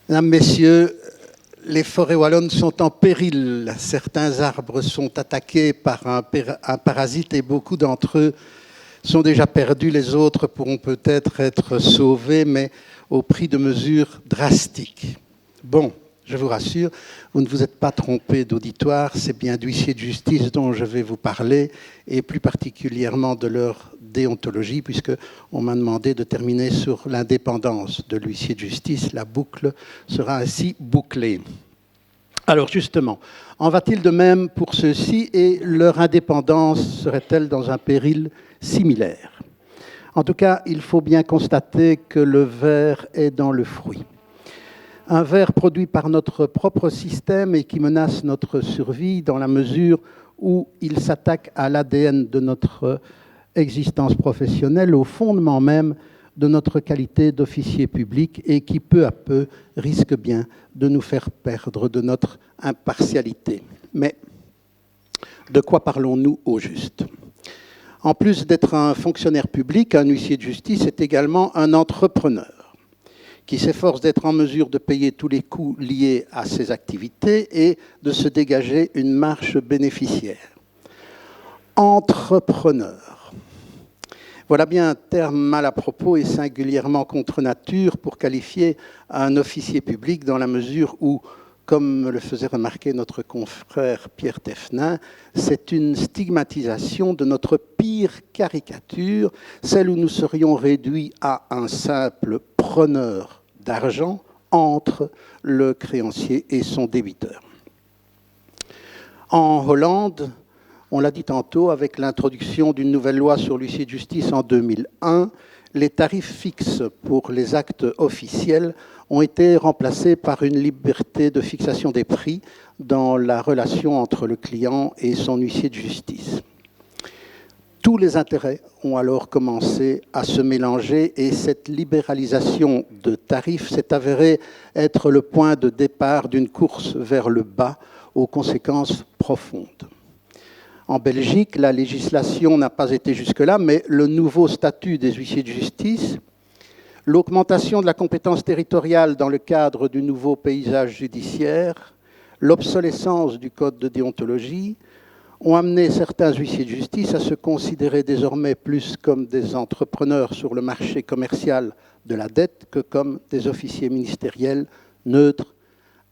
Mesdames, Messieurs, les forêts wallonnes sont en péril. Certains arbres sont attaqués par un parasite et beaucoup d'entre eux sont déjà perdus. Les autres pourront peut-être être sauvés, mais au prix de mesures drastiques. Bon, je vous rassure, vous ne vous êtes pas trompé d'auditoire, c'est bien d'huissiers de justice dont je vais vous parler, et plus particulièrement de leur déontologie, puisqu'on m'a demandé de terminer sur l'indépendance de l'huissier de justice. La boucle sera ainsi bouclée. Alors justement, en va-t-il de même pour ceux-ci et leur indépendance serait-elle dans un péril similaire? En tout cas, il faut bien constater que le ver est dans le fruit. Un ver produit par notre propre système et qui menace notre survie dans la mesure où il s'attaque à l'ADN de notre existence professionnelle, au fondement même de notre qualité d'officier public et qui, peu à peu, risque bien de nous faire perdre de notre impartialité. Mais de quoi parlons-nous au juste? En plus d'être un fonctionnaire public, un huissier de justice est également un entrepreneur qui s'efforce d'être en mesure de payer tous les coûts liés à ses activités et de se dégager une marge bénéficiaire. Entrepreneur. Voilà bien un terme mal à propos et singulièrement contre nature pour qualifier un officier public dans la mesure où, comme le faisait remarquer notre confrère Pierre Thévenin, c'est une stigmatisation de notre pire caricature, celle où nous serions réduits à un simple preneur d'argent entre le créancier et son débiteur. En Hollande, on l'a dit tantôt, avec l'introduction d'une nouvelle loi sur l'huissier de justice en 2001, les tarifs fixes pour les actes officiels ont été remplacés par une liberté de fixation des prix dans la relation entre le client et son huissier de justice. Tous les intérêts ont alors commencé à se mélanger et cette libéralisation de tarifs s'est avérée être le point de départ d'une course vers le bas aux conséquences profondes. En Belgique, la législation n'a pas été jusque-là, mais le nouveau statut des huissiers de justice, l'augmentation de la compétence territoriale dans le cadre du nouveau paysage judiciaire, l'obsolescence du code de déontologie ont amené certains huissiers de justice à se considérer désormais plus comme des entrepreneurs sur le marché commercial de la dette que comme des officiers ministériels neutres,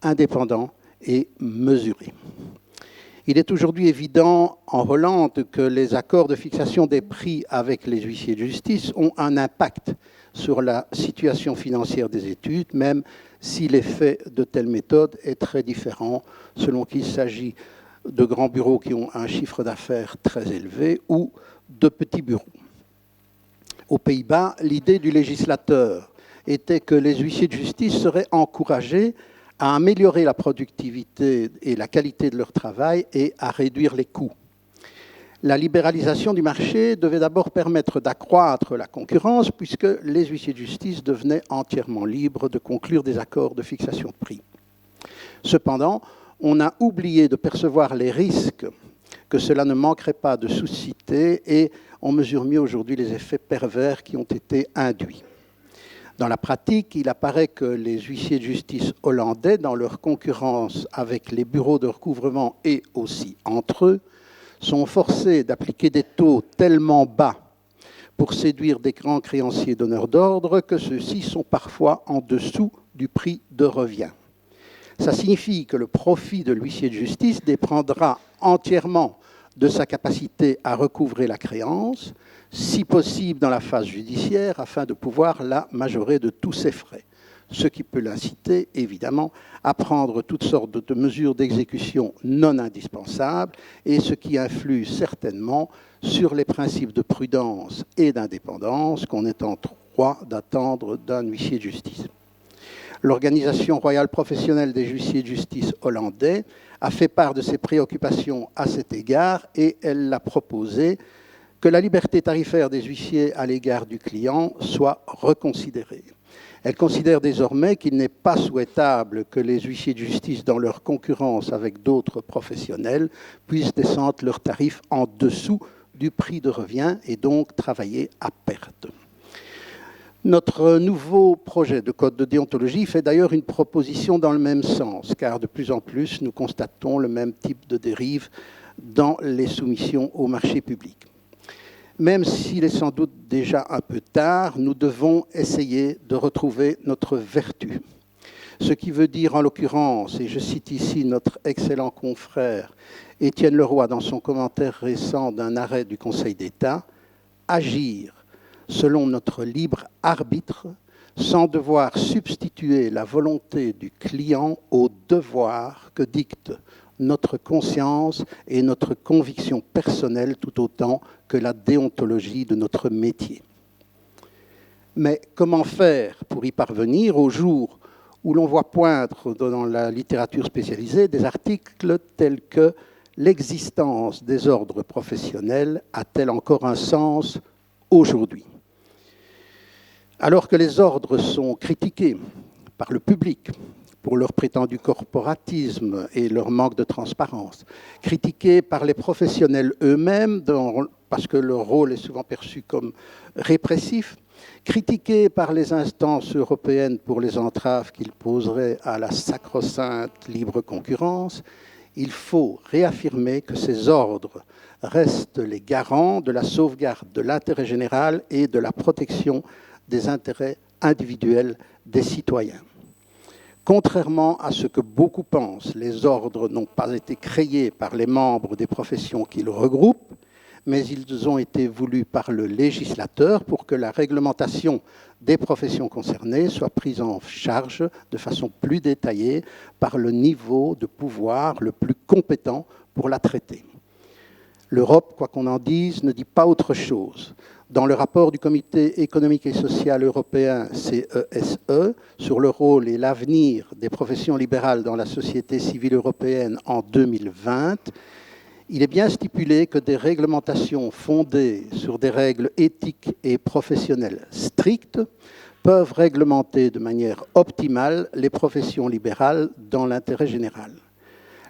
indépendants et mesurés. Il est aujourd'hui évident en Hollande que les accords de fixation des prix avec les huissiers de justice ont un impact sur la situation financière des études, même si l'effet de telles méthodes est très différent selon qu'il s'agit de grands bureaux qui ont un chiffre d'affaires très élevé ou de petits bureaux. Aux Pays-Bas, l'idée du législateur était que les huissiers de justice seraient encouragés à améliorer la productivité et la qualité de leur travail et à réduire les coûts. La libéralisation du marché devait d'abord permettre d'accroître la concurrence puisque les huissiers de justice devenaient entièrement libres de conclure des accords de fixation de prix. Cependant, on a oublié de percevoir les risques que cela ne manquerait pas de susciter et on mesure mieux aujourd'hui les effets pervers qui ont été induits. Dans la pratique, il apparaît que les huissiers de justice hollandais, dans leur concurrence avec les bureaux de recouvrement et aussi entre eux, sont forcés d'appliquer des taux tellement bas pour séduire des grands créanciers donneurs d'ordre que ceux-ci sont parfois en dessous du prix de revient. Ça signifie que le profit de l'huissier de justice dépendra entièrement de sa capacité à recouvrer la créance, si possible dans la phase judiciaire, afin de pouvoir la majorer de tous ses frais, ce qui peut l'inciter, évidemment, à prendre toutes sortes de mesures d'exécution non indispensables et ce qui influe certainement sur les principes de prudence et d'indépendance qu'on est en droit d'attendre d'un huissier de justice. L'Organisation royale professionnelle des huissiers de justice hollandais a fait part de ses préoccupations à cet égard et elle a proposé que la liberté tarifaire des huissiers à l'égard du client soit reconsidérée. Elle considère désormais qu'il n'est pas souhaitable que les huissiers de justice, dans leur concurrence avec d'autres professionnels, puissent descendre leurs tarifs en dessous du prix de revient et donc travailler à perte. Notre nouveau projet de code de déontologie fait d'ailleurs une proposition dans le même sens, car de plus en plus, nous constatons le même type de dérive dans les soumissions au marché public. Même s'il est sans doute déjà un peu tard, nous devons essayer de retrouver notre vertu. Ce qui veut dire en l'occurrence, et je cite ici notre excellent confrère Étienne Leroy dans son commentaire récent d'un arrêt du Conseil d'État, agir selon notre libre arbitre, sans devoir substituer la volonté du client au devoir que dictent notre conscience et notre conviction personnelle tout autant que la déontologie de notre métier. Mais comment faire pour y parvenir au jour où l'on voit poindre dans la littérature spécialisée des articles tels que « L'existence des ordres professionnels a-t-elle encore un sens aujourd'hui ?» Alors que les ordres sont critiqués par le public pour leur prétendu corporatisme et leur manque de transparence, critiqués par les professionnels eux-mêmes parce que leur rôle est souvent perçu comme répressif, critiqués par les instances européennes pour les entraves qu'ils poseraient à la sacro-sainte libre concurrence, il faut réaffirmer que ces ordres restent les garants de la sauvegarde de l'intérêt général et de la protection des intérêts individuels des citoyens. Contrairement à ce que beaucoup pensent, les ordres n'ont pas été créés par les membres des professions qu'ils regroupent, mais ils ont été voulus par le législateur pour que la réglementation des professions concernées soit prise en charge de façon plus détaillée par le niveau de pouvoir le plus compétent pour la traiter. L'Europe, quoi qu'on en dise, ne dit pas autre chose. Dans le rapport du Comité économique et social européen, CESE, sur le rôle et l'avenir des professions libérales dans la société civile européenne en 2020, il est bien stipulé que des réglementations fondées sur des règles éthiques et professionnelles strictes peuvent réglementer de manière optimale les professions libérales dans l'intérêt général.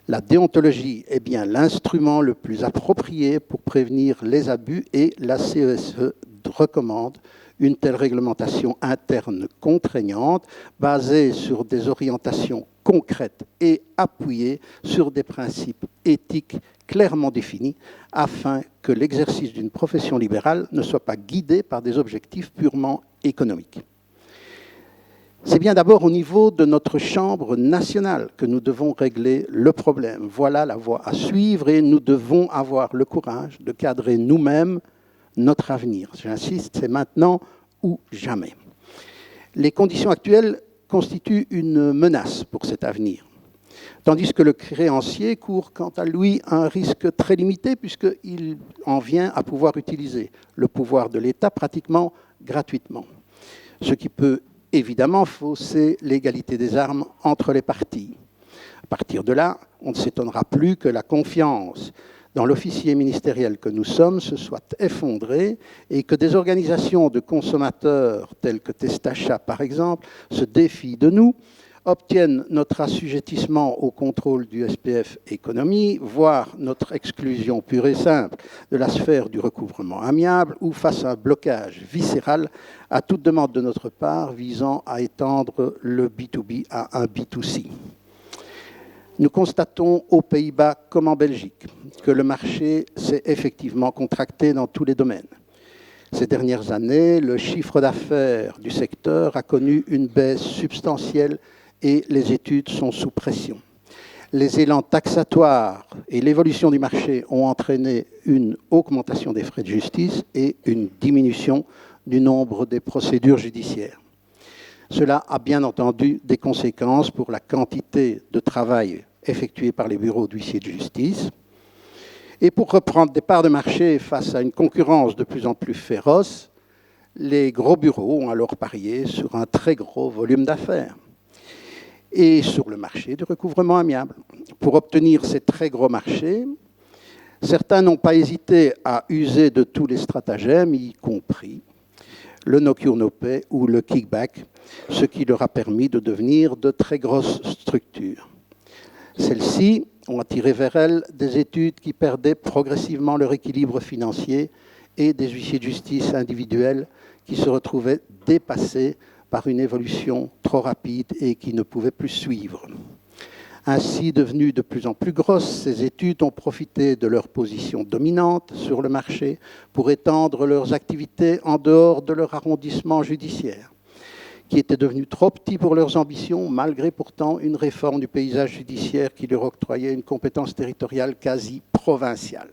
La déontologie est bien l'instrument le plus approprié pour prévenir les abus et la CESE recommande une telle réglementation interne contraignante basée sur des orientations concrètes et appuyée sur des principes éthiques clairement définis afin que l'exercice d'une profession libérale ne soit pas guidé par des objectifs purement économiques. C'est bien d'abord au niveau de notre Chambre nationale que nous devons régler le problème. Voilà la voie à suivre et nous devons avoir le courage de cadrer nous-mêmes notre avenir. J'insiste, c'est maintenant ou jamais. Les conditions actuelles constituent une menace pour cet avenir, tandis que le créancier court quant à lui un risque très limité puisqu'il en vient à pouvoir utiliser le pouvoir de l'État pratiquement gratuitement, ce qui peut évidemment fausser l'égalité des armes entre les parties. À partir de là, on ne s'étonnera plus que la confiance dans l'officier ministériel que nous sommes se soit effondrée et que des organisations de consommateurs telles que Testachat, par exemple, se défient de nous, obtiennent notre assujettissement au contrôle du SPF Économie, voire notre exclusion pure et simple de la sphère du recouvrement amiable, ou face à un blocage viscéral à toute demande de notre part visant à étendre le B2B à un B2C. Nous constatons aux Pays-Bas comme en Belgique que le marché s'est effectivement contracté dans tous les domaines. Ces dernières années, le chiffre d'affaires du secteur a connu une baisse substantielle et les études sont sous pression. Les élans taxatoires et l'évolution du marché ont entraîné une augmentation des frais de justice et une diminution du nombre des procédures judiciaires. Cela a bien entendu des conséquences pour la quantité de travail effectué par les bureaux d'huissiers de justice. Et pour reprendre des parts de marché face à une concurrence de plus en plus féroce, les gros bureaux ont alors parié sur un très gros volume d'affaires et sur le marché du recouvrement amiable. Pour obtenir ces très gros marchés, certains n'ont pas hésité à user de tous les stratagèmes, y compris le no cure no pay ou le kickback, ce qui leur a permis de devenir de très grosses structures. Celles-ci ont attiré vers elles des études qui perdaient progressivement leur équilibre financier et des huissiers de justice individuels qui se retrouvaient dépassés par une évolution trop rapide et qui ne pouvaient plus suivre. Ainsi devenues de plus en plus grosses, ces études ont profité de leur position dominante sur le marché pour étendre leurs activités en dehors de leur arrondissement judiciaire, qui était devenu trop petit pour leurs ambitions, malgré pourtant une réforme du paysage judiciaire qui leur octroyait une compétence territoriale quasi provinciale.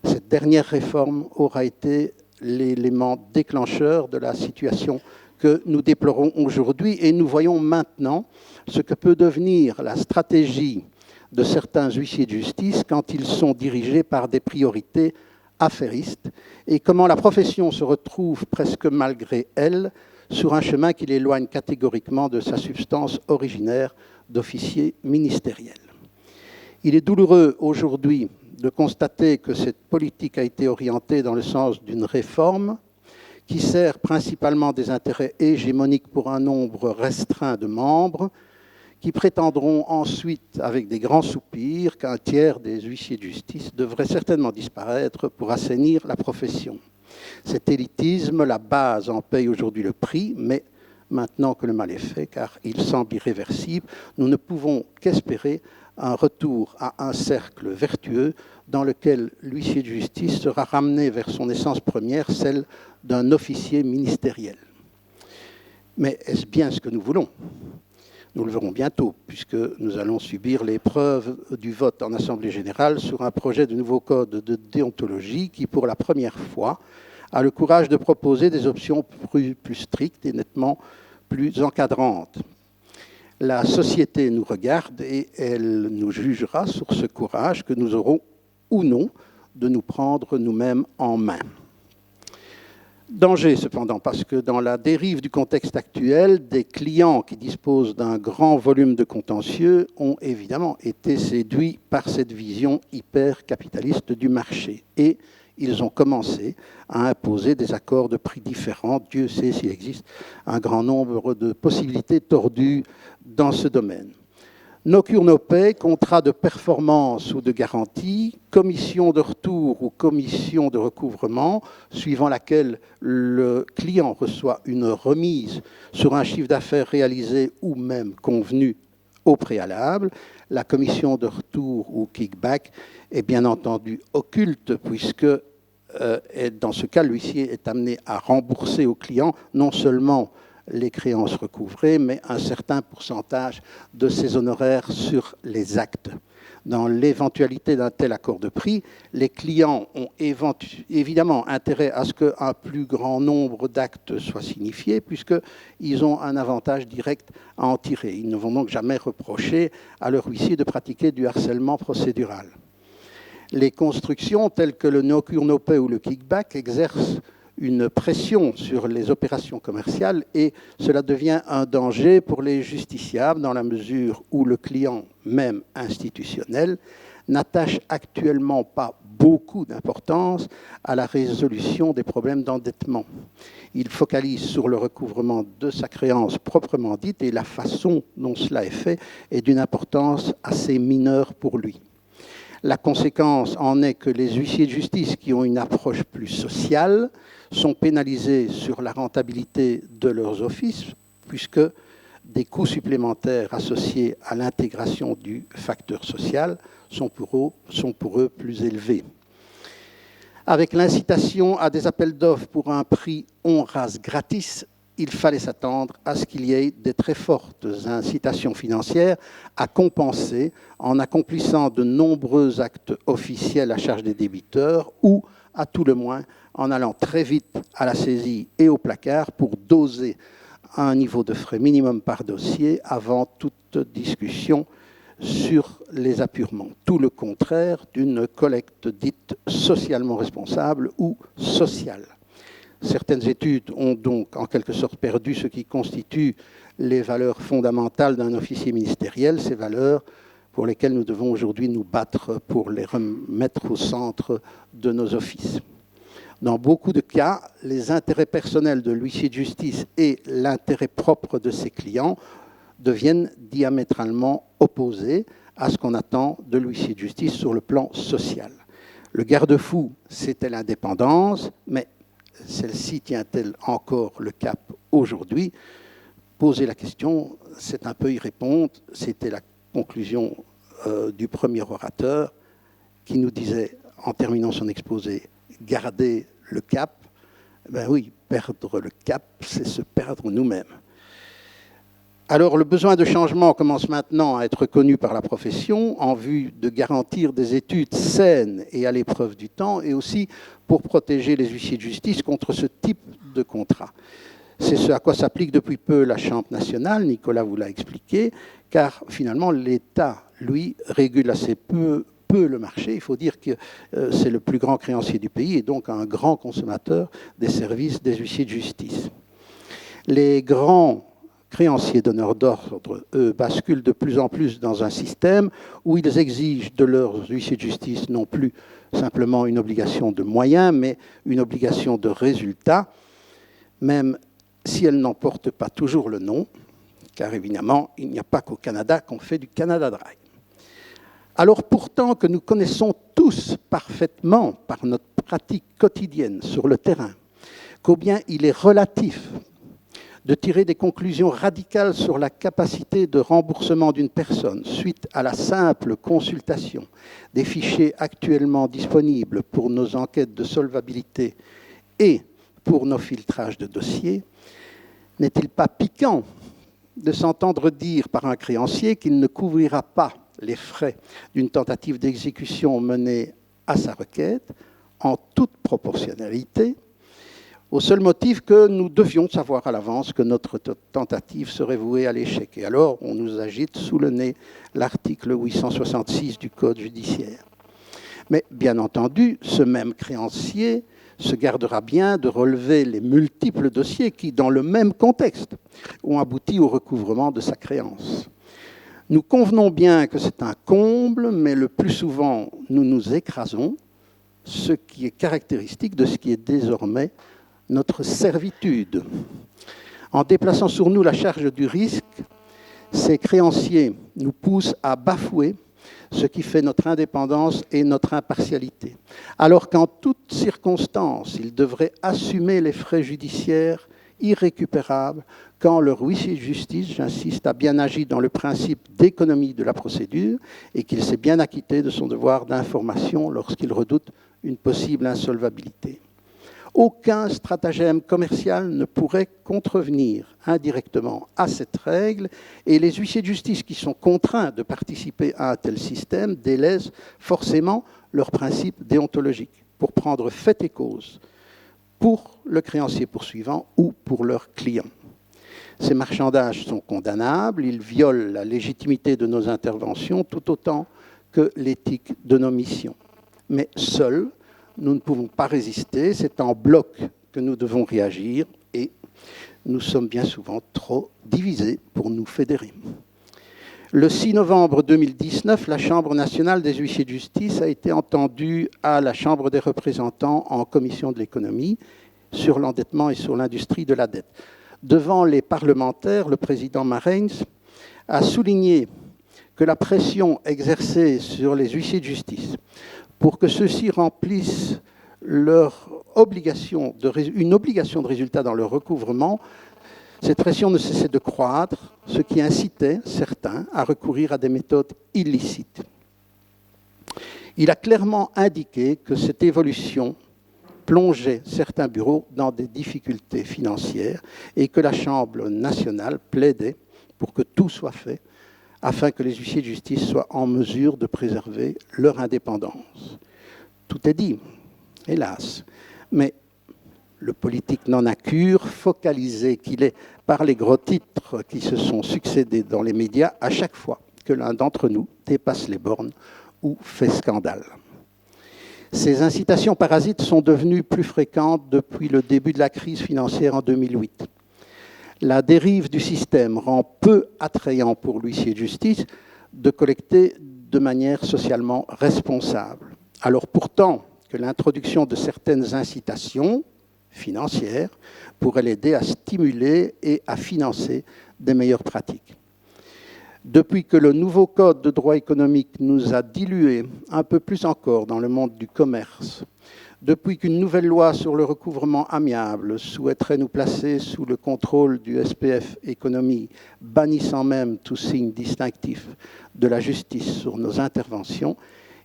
Cette dernière réforme aura été l'élément déclencheur de la situation que nous déplorons aujourd'hui, et nous voyons maintenant ce que peut devenir la stratégie de certains huissiers de justice quand ils sont dirigés par des priorités affairistes, et comment la profession se retrouve presque malgré elle sur un chemin qui l'éloigne catégoriquement de sa substance originaire d'officier ministériel. Il est douloureux aujourd'hui de constater que cette politique a été orientée dans le sens d'une réforme qui sert principalement des intérêts hégémoniques pour un nombre restreint de membres, qui prétendront ensuite, avec des grands soupirs, qu'un tiers des huissiers de justice devrait certainement disparaître pour assainir la profession. Cet élitisme, la base, en paye aujourd'hui le prix, mais maintenant que le mal est fait, car il semble irréversible, nous ne pouvons qu'espérer un retour à un cercle vertueux dans lequel l'huissier de justice sera ramené vers son essence première, celle d'un officier ministériel. Mais est-ce bien ce que nous voulons ? Nous le verrons bientôt, puisque nous allons subir l'épreuve du vote en Assemblée générale sur un projet de nouveau code de déontologie qui, pour la première fois, a le courage de proposer des options plus strictes et nettement plus encadrantes. La société nous regarde et elle nous jugera sur ce courage que nous aurons ou non de nous prendre nous-mêmes en main. Danger cependant, parce que dans la dérive du contexte actuel, des clients qui disposent d'un grand volume de contentieux ont évidemment été séduits par cette vision hyper-capitaliste du marché. Et ils ont commencé à imposer des accords de prix différents. Dieu sait s'il existe un grand nombre de possibilités tordues dans ce domaine. No cure no pay, contrat de performance ou de garantie, commission de retour ou commission de recouvrement, suivant laquelle le client reçoit une remise sur un chiffre d'affaires réalisé ou même convenu au préalable. La commission de retour ou kickback est bien entendu occulte, puisque dans ce cas, l'huissier est amené à rembourser au client non seulement les créances recouvrées, mais un certain pourcentage de ses honoraires sur les actes. Dans l'éventualité d'un tel accord de prix, les clients ont évidemment intérêt à ce qu'un plus grand nombre d'actes soient signifiés, puisqu'ils ont un avantage direct à en tirer. Ils ne vont donc jamais reprocher à leur huissier de pratiquer du harcèlement procédural. Les constructions telles que le no cure no pay ou le kickback exercent une pression sur les opérations commerciales et cela devient un danger pour les justiciables dans la mesure où le client, même institutionnel, n'attache actuellement pas beaucoup d'importance à la résolution des problèmes d'endettement. Il focalise sur le recouvrement de sa créance proprement dite et la façon dont cela est fait est d'une importance assez mineure pour lui. La conséquence en est que les huissiers de justice qui ont une approche plus sociale sont pénalisés sur la rentabilité de leurs offices, puisque des coûts supplémentaires associés à l'intégration du facteur social sont pour eux plus élevés. Avec l'incitation à des appels d'offres pour un prix on rase gratis, il fallait s'attendre à ce qu'il y ait des très fortes incitations financières à compenser en accomplissant de nombreux actes officiels à charge des débiteurs ou, à tout le moins, en allant très vite à la saisie et au placard pour doser un niveau de frais minimum par dossier avant toute discussion sur les apurements. Tout le contraire d'une collecte dite socialement responsable ou sociale. Certaines études ont donc en quelque sorte perdu ce qui constitue les valeurs fondamentales d'un officier ministériel, ces valeurs pour lesquelles nous devons aujourd'hui nous battre pour les remettre au centre de nos offices. Dans beaucoup de cas, les intérêts personnels de l'huissier de justice et l'intérêt propre de ses clients deviennent diamétralement opposés à ce qu'on attend de l'huissier de justice sur le plan social. Le garde-fou, c'était l'indépendance, mais celle-ci tient-elle encore le cap aujourd'hui? Poser la question, c'est un peu y répondre. C'était la conclusion du premier orateur qui nous disait, en terminant son exposé, garder le cap. Ben oui, perdre le cap, c'est se perdre nous-mêmes. Alors, le besoin de changement commence maintenant à être connu par la profession en vue de garantir des études saines et à l'épreuve du temps, et aussi pour protéger les huissiers de justice contre ce type de contrat. C'est ce à quoi s'applique depuis peu la Chambre nationale, Nicolas vous l'a expliqué, car finalement l'État, lui, régule assez peu le marché. Il faut dire que c'est le plus grand créancier du pays et donc un grand consommateur des services des huissiers de justice. Les grands créanciers donneurs d'ordre, eux, basculent de plus en plus dans un système où ils exigent de leurs huissiers de justice non plus simplement une obligation de moyens, mais une obligation de résultat, même si elle n'en porte pas toujours le nom, car évidemment, il n'y a pas qu'au Canada qu'on fait du Canada Dry. Alors pourtant que nous connaissons tous parfaitement par notre pratique quotidienne sur le terrain, combien il est relatif de tirer des conclusions radicales sur la capacité de remboursement d'une personne suite à la simple consultation des fichiers actuellement disponibles pour nos enquêtes de solvabilité et pour nos filtrages de dossiers, n'est-il pas piquant de s'entendre dire par un créancier qu'il ne couvrira pas les frais d'une tentative d'exécution menée à sa requête en toute proportionnalité, au seul motif que nous devions savoir à l'avance que notre tentative serait vouée à l'échec. Et alors, on nous agite sous le nez l'article 866 du Code judiciaire. Mais bien entendu, ce même créancier se gardera bien de relever les multiples dossiers qui, dans le même contexte, ont abouti au recouvrement de sa créance. Nous convenons bien que c'est un comble, mais le plus souvent, nous nous écrasons, ce qui est caractéristique de ce qui est désormais notre servitude. En déplaçant sur nous la charge du risque, ces créanciers nous poussent à bafouer ce qui fait notre indépendance et notre impartialité, alors qu'en toutes circonstances, ils devraient assumer les frais judiciaires irrécupérables quand leur huissier de justice, j'insiste, a bien agi dans le principe d'économie de la procédure et qu'il s'est bien acquitté de son devoir d'information lorsqu'il redoute une possible insolvabilité. Aucun stratagème commercial ne pourrait contrevenir indirectement à cette règle et les huissiers de justice qui sont contraints de participer à un tel système délaissent forcément leurs principes déontologiques pour prendre fait et cause pour le créancier poursuivant ou pour leur client. Ces marchandages sont condamnables, ils violent la légitimité de nos interventions tout autant que l'éthique de nos missions. Mais seuls, nous ne pouvons pas résister, c'est en bloc que nous devons réagir et nous sommes bien souvent trop divisés pour nous fédérer. Le 6 novembre 2019, la Chambre nationale des huissiers de justice a été entendue à la Chambre des représentants en commission de l'économie sur l'endettement et sur l'industrie de la dette. Devant les parlementaires, le président Marijns a souligné que la pression exercée sur les huissiers de justice pour que ceux-ci remplissent leur une obligation de résultat dans leur recouvrement, cette pression ne cessait de croître, ce qui incitait certains à recourir à des méthodes illicites. Il a clairement indiqué que cette évolution plongeait certains bureaux dans des difficultés financières et que la Chambre nationale plaidait pour que tout soit fait afin que les huissiers de justice soient en mesure de préserver leur indépendance. Tout est dit, hélas, mais le politique n'en a cure, focalisé qu'il est par les gros titres qui se sont succédés dans les médias à chaque fois que l'un d'entre nous dépasse les bornes ou fait scandale. Ces incitations parasites sont devenues plus fréquentes depuis le début de la crise financière en 2008. La dérive du système rend peu attrayant pour l'huissier de justice de collecter de manière socialement responsable. Alors pourtant que l'introduction de certaines incitations financières pourrait l'aider à stimuler et à financer des meilleures pratiques. Depuis que le nouveau code de droit économique nous a dilués un peu plus encore dans le monde du commerce, depuis qu'une nouvelle loi sur le recouvrement amiable souhaiterait nous placer sous le contrôle du SPF Économie, bannissant même tout signe distinctif de la justice sur nos interventions,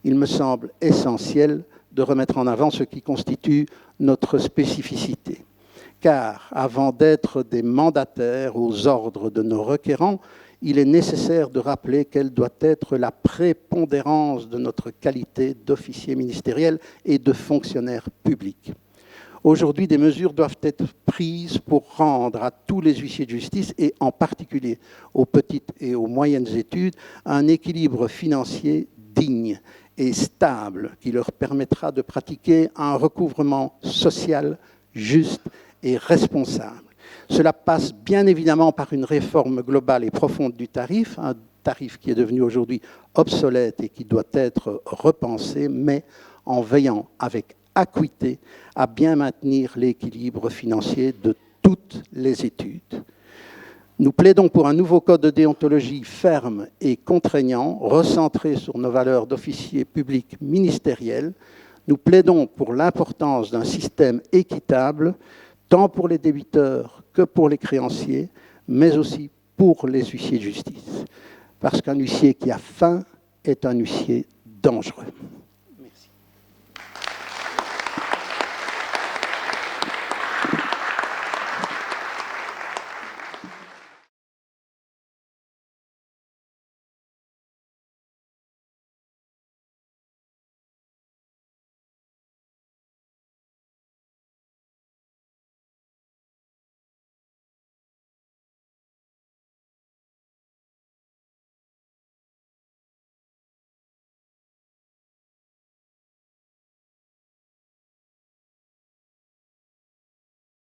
il me semble essentiel de remettre en avant ce qui constitue notre spécificité. Car avant d'être des mandataires aux ordres de nos requérants, il est nécessaire de rappeler quelle doit être la prépondérance de notre qualité d'officier ministériel et de fonctionnaire public. Aujourd'hui, des mesures doivent être prises pour rendre à tous les huissiers de justice, et en particulier aux petites et aux moyennes études, un équilibre financier digne et stable qui leur permettra de pratiquer un recouvrement social juste et responsable. Cela passe bien évidemment par une réforme globale et profonde du tarif, un tarif qui est devenu aujourd'hui obsolète et qui doit être repensé, mais en veillant avec acuité à bien maintenir l'équilibre financier de toutes les études. Nous plaidons pour un nouveau code de déontologie ferme et contraignant, recentré sur nos valeurs d'officiers publics ministériels. Nous plaidons pour l'importance d'un système équitable, tant pour les débiteurs que pour les créanciers, mais aussi pour les huissiers de justice. Parce qu'un huissier qui a faim est un huissier dangereux.